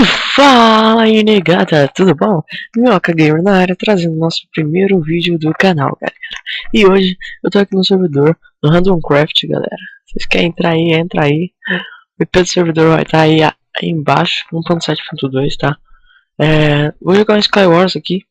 Fala aí, negada, tudo bom? Minhoca Gamer na área, trazendo nosso primeiro vídeo do canal, galera. E hoje eu tô aqui no servidor do Randomcraft, galera. Vocês querem entrar aí, entra aí. O IP do servidor vai estar aí embaixo, 1.7.2, tá? Vou jogar um Skywars aqui,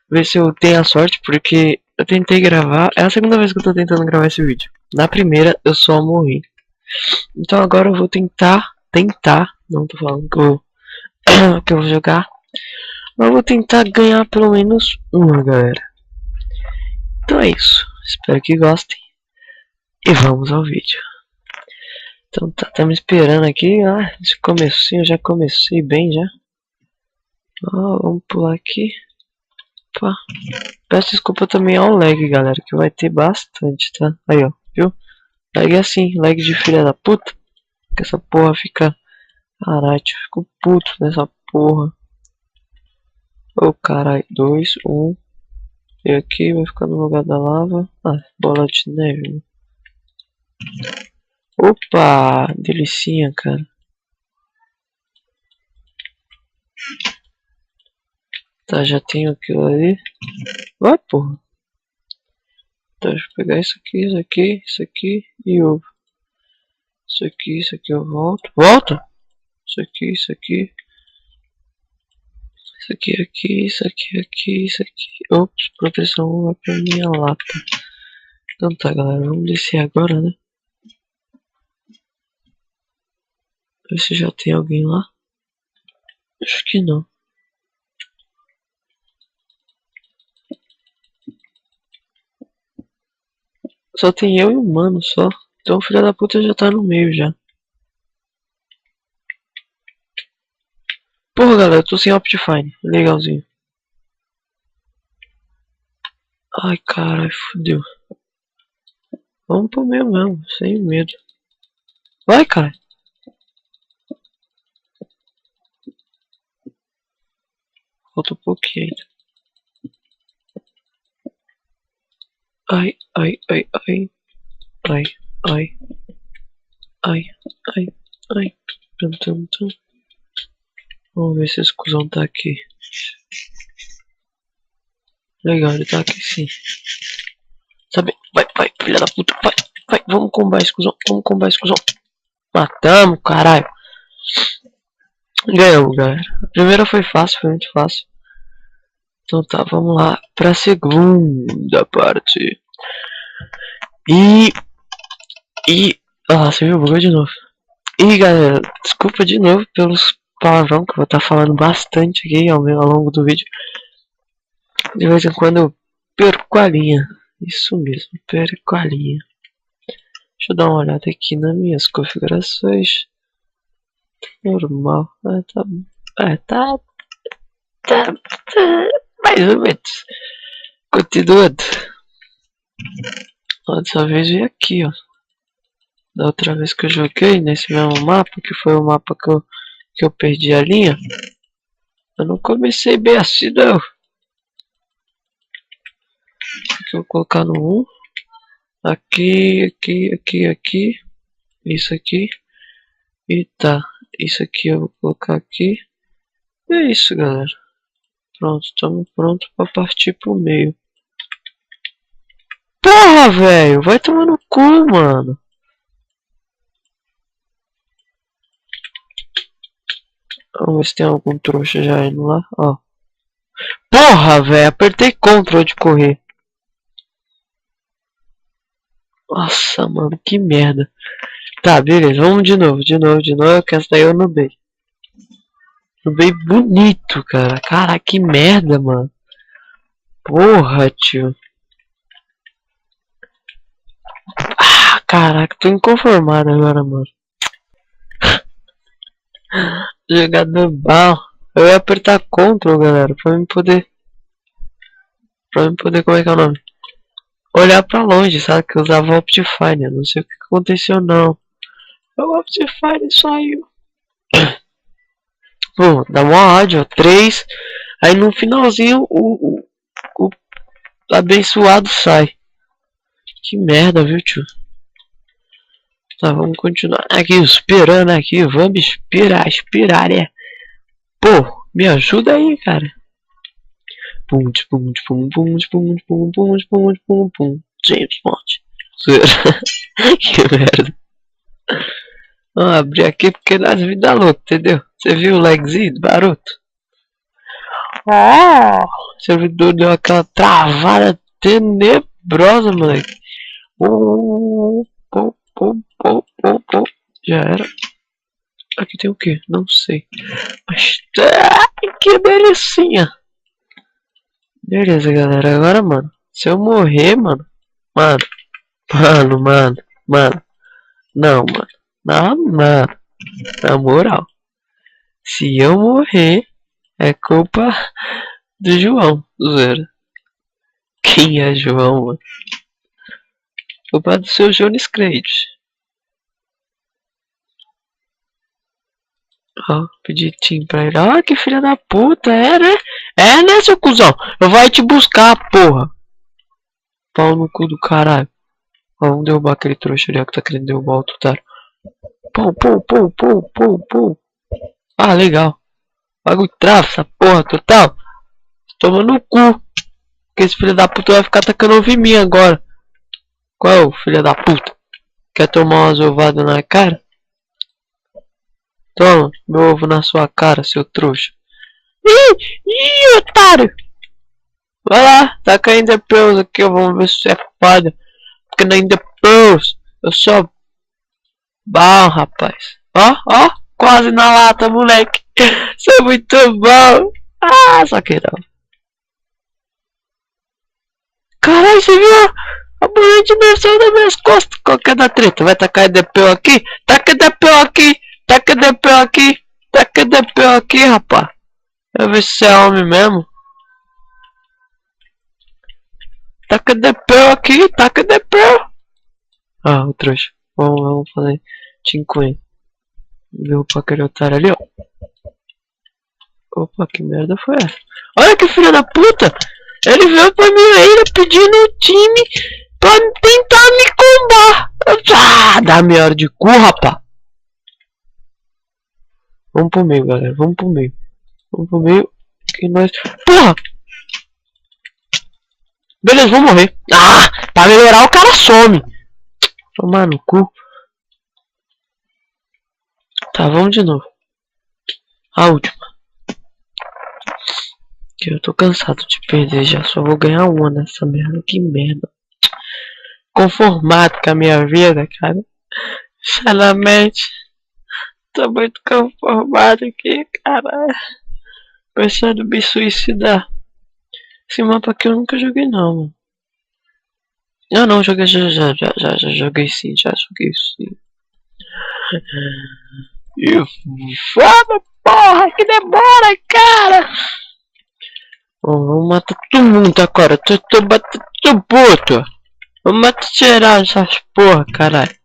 ver se eu tenho a sorte, porque eu tentei gravar, é a segunda vez que eu tô tentando gravar esse vídeo. Na primeira eu só morri. Então agora eu vou tentar, não tô falando que eu vou jogar. Mas eu vou tentar ganhar pelo menos uma, galera. Então é isso. Espero que gostem. E vamos ao vídeo. Então tá me esperando aqui. Esse comecinho, já comecei bem já. Vamos pular aqui. Opa. Peço desculpa também ao lag, galera, que vai ter bastante, tá? Aí, ó, viu? Lag é assim, lag de filha da puta. Que essa porra fica... Caralho, eu fico puto nessa porra. Ô caralho, 2, 1. E aqui vai ficar no lugar da lava. Bola de neve, né? Opa, delicinha, cara. Tá, já tenho aquilo ali. Vai, porra. Tá, deixa eu pegar isso aqui e ovo. Isso aqui eu volto. Volta! Isso aqui. Isso aqui, isso aqui. Ops, proteção 1 vai pra minha lata. Então tá, galera, vamos descer agora, né? Ver se já tem alguém lá. Acho que não. Só tem eu e o mano só. Então o filho da puta já tá no meio já. Porra, galera, eu tô sem Optifine. Legalzinho. Ai, caralho, fodeu. Vamos pro meio mesmo, sem medo. Vai, cara. Falta um pouquinho ainda. Ai. Vamos ver se esse cuzão tá aqui. Legal, ele tá aqui sim. Sabe? Vai, filha da puta, vai. Vamos combar esse cuzão, Matamos, caralho. Ganhamos, galera. A primeira foi fácil, foi muito fácil. Então tá, vamos lá pra segunda parte. Você viu? Bugou de novo. E galera, desculpa de novo pelos palavrão que eu vou estar falando bastante aqui ao longo do vídeo. De vez em quando eu perco a linha. Isso mesmo, perco a linha. Deixa eu dar uma olhada aqui nas minhas configurações. Normal. Tá mais ou menos. Continuando. Dessa vez veio aqui, ó. Da outra vez que eu joguei nesse mesmo mapa, que foi o mapa que eu perdi a linha, eu não comecei bem assim não. Aqui eu vou colocar no 1. Aqui. Isso aqui. E tá. Isso aqui eu vou colocar aqui. E é isso, galera. Pronto, estamos prontos para partir pro meio. Porra, velho! Vai tomar no cu, mano. Vamos ver se tem algum trouxa já indo lá, ó. Porra, velho, apertei Ctrl de correr. Nossa, mano, que merda. Tá, beleza, vamos de novo, que essa daí eu nubei. Nubei bonito, cara. Cara, que merda, mano. Porra, tio. Caraca, tô inconformado agora, mano. Jogador bom. Eu ia apertar Ctrl, galera, pra mim poder, como é que é o nome? Olhar pra longe, sabe? Que eu usava Optifine. Eu não sei o que aconteceu, não. O Optifine saiu. Bom, dá uma ódio, 3. Aí no finalzinho o abençoado sai. Que merda, viu, tio? Tá, vamos continuar aqui, esperando aqui. Vamos esperar, Pô, me ajuda aí, cara. Pum, pum, pum, pum, pum, pum, pum, pum, pum, pum. James Bond. Que merda. Vamos abrir aqui porque nós vida louca, entendeu? Você viu o lagzinho do Baruto? Ah, o servidor deu aquela travada tenebrosa, moleque. Já era. Aqui tem o que? Não sei. Mas que delicinha. Beleza, galera. Agora, mano, se eu morrer, mano. Mano. Não, mano. Na moral. Se eu morrer, é culpa do João, zoeira. Quem é João, mano? Culpa do seu Jones Crate. Ó, pedi team pra ele. Ó, que filha da puta, é, né? É, né, seu cuzão? Eu vou te buscar, porra. Pau no cu do caralho. Ó, vamos derrubar aquele trouxa ali, ó, que tá querendo derrubar o tutário. Pô. Ah, legal. Bagulho trava essa porra total. Toma no cu. Porque esse filho da puta vai ficar atacando ovo em mim agora. Qual é o filho da puta? Quer tomar umas ovadas na cara? Toma, meu ovo na sua cara, seu trouxa. Ih, otário. Vai lá, taca ainda Pearls aqui, vamos ver se é foda. Porque na ainda Pearls eu sou bom, rapaz. Ó, quase na lata, moleque. Isso é muito bom. Ah, só que não. Caralho, você viu? A mulher de imersão das minhas costas. Qual que é da treta? Vai tacar EDP aqui? Taca EDP aqui. Taca EDP aqui, rapaz. Eu ver se você é homem mesmo. Taca EDP. Ah, o trouxa. Vamos fazer team com ele. Viu pra aquele otário ali, ó. Opa, que merda foi essa? Olha que filho da puta! Ele veio pra minha ilha pedindo um time pra tentar me combar. Ah, dá meia hora de cu, rapá. Vamos pro meio, galera. Vamos pro meio. Que nós... Porra! Beleza, vou morrer. Ah, pra melhorar o cara some. Tomar no cu. Tá, vamos de novo. A última. Que eu tô cansado de perder já. Só vou ganhar uma nessa merda. Que merda. Conformado com a minha vida, cara. Sinceramente. Tô muito conformado aqui, cara. Pensando em me suicidar. Esse mapa aqui eu nunca joguei não, mano. Não, joguei já joguei sim, E foda, porra, que demora, cara! Bom, vamos matar todo mundo agora, tô batendo puto. Vamos matar geral essas porra, caralho.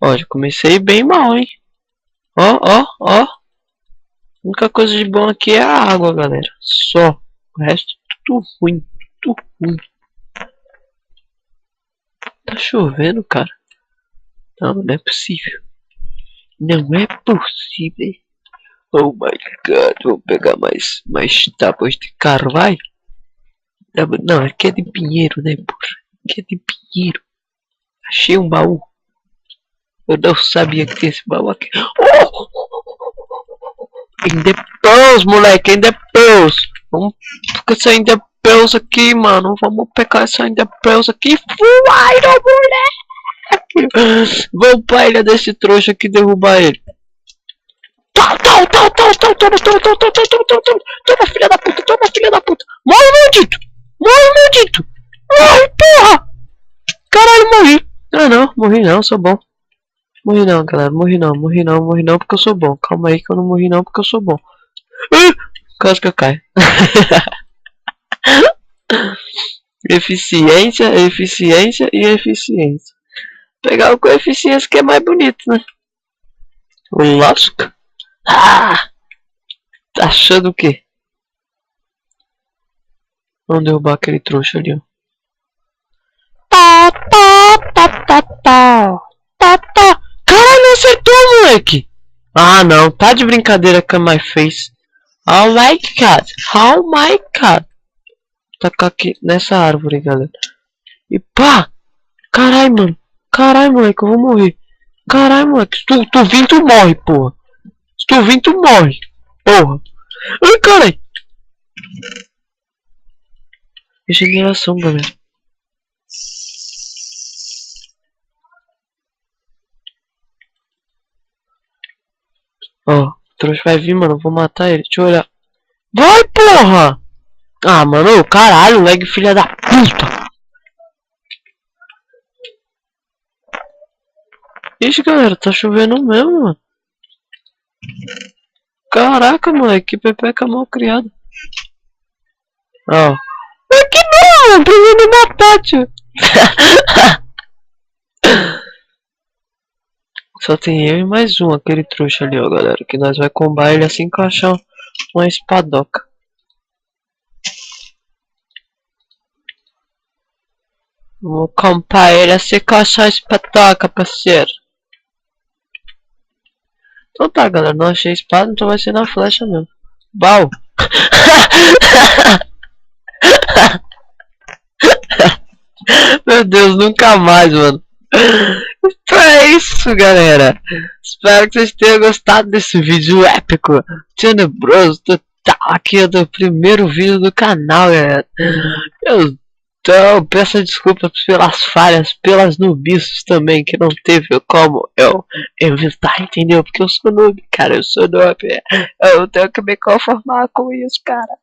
Ó, já comecei bem mal, hein. Ó. A única coisa de bom aqui é a água, galera. Só. O resto tudo ruim. Tá chovendo, cara. Não é possível. Oh my god, vou pegar mais tábuas de carvalho. Não, aqui é de pinheiro, né, porra? Aqui é de pinheiro. Achei um baú. Eu não sabia que tinha esse baú aqui. Ainda Pearls, moleque, ainda Pearls. Vamos ficar essa ainda Pearls aqui, mano. Vamos pegar essa ainda Pearls aqui. Full Iron, moleque. Vamos pra ilha desse trouxa aqui derrubar ele. Toma, filha da puta. Morre, maldito. Morre, porra. Caralho, morri. Ah, não, morri não, sou bom. Morri não, galera, morri não porque eu sou bom. Calma aí que eu não morri não porque eu sou bom. Quase que eu caio. Eficiência. Pegar o coeficiência que é mais bonito, né? O lasca. Ah! Tá achando o quê? Vamos derrubar aquele trouxa ali, ó. Caralho, acertou, moleque! Ah, não, tá de brincadeira com a My Face. Oh my god! Oh my god! Tacar aqui nessa árvore, galera. E pá! Carai, mano! Carai, moleque, eu vou morrer. Carai, moleque, se tu vir, tu morre, porra. Se tu vir, tu morre. Porra. Ai, carai! Regeneração, galera. Ó, o trouxa vai vir, mano. Eu vou matar ele. Deixa eu olhar. Vai, porra! Ah, mano, ô, caralho, lag filha da puta! Ixi, galera, tá chovendo mesmo, mano. Caraca, moleque, que pepeca mal criada. Ó. Aqui não, precisa me matar, tio. Só tem eu e mais um, aquele trouxa ali, ó, galera. Que nós vai combar ele assim que eu achar uma espadoca. Vou comprar ele assim que eu achar a espadoca, parceiro. Então tá, galera. Não achei espada, então vai ser na flecha mesmo. Bau! Meu Deus, nunca mais, mano. Então é isso, galera. Espero que vocês tenham gostado desse vídeo épico, tenebroso, total aqui do primeiro vídeo do canal, galera. Então, peço desculpas pelas falhas, pelas nubices também, que não teve como eu evitar, entendeu? Porque eu sou noob, cara, eu sou noob. Eu tenho que me conformar com isso, cara.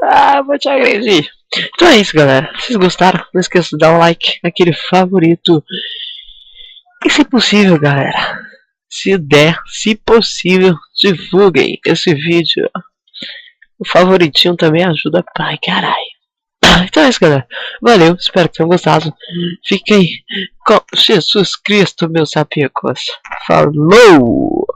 Ah, vou te agredir. Então é isso, galera. Se vocês gostaram, não esqueça de dar um like, aquele favorito. E se possível, galera, se der, se possível, divulguem esse vídeo. O favoritinho também ajuda pra caralho. Então é isso, galera. Valeu, espero que tenham gostado. Fiquem com Jesus Cristo, meus amigos. Falou!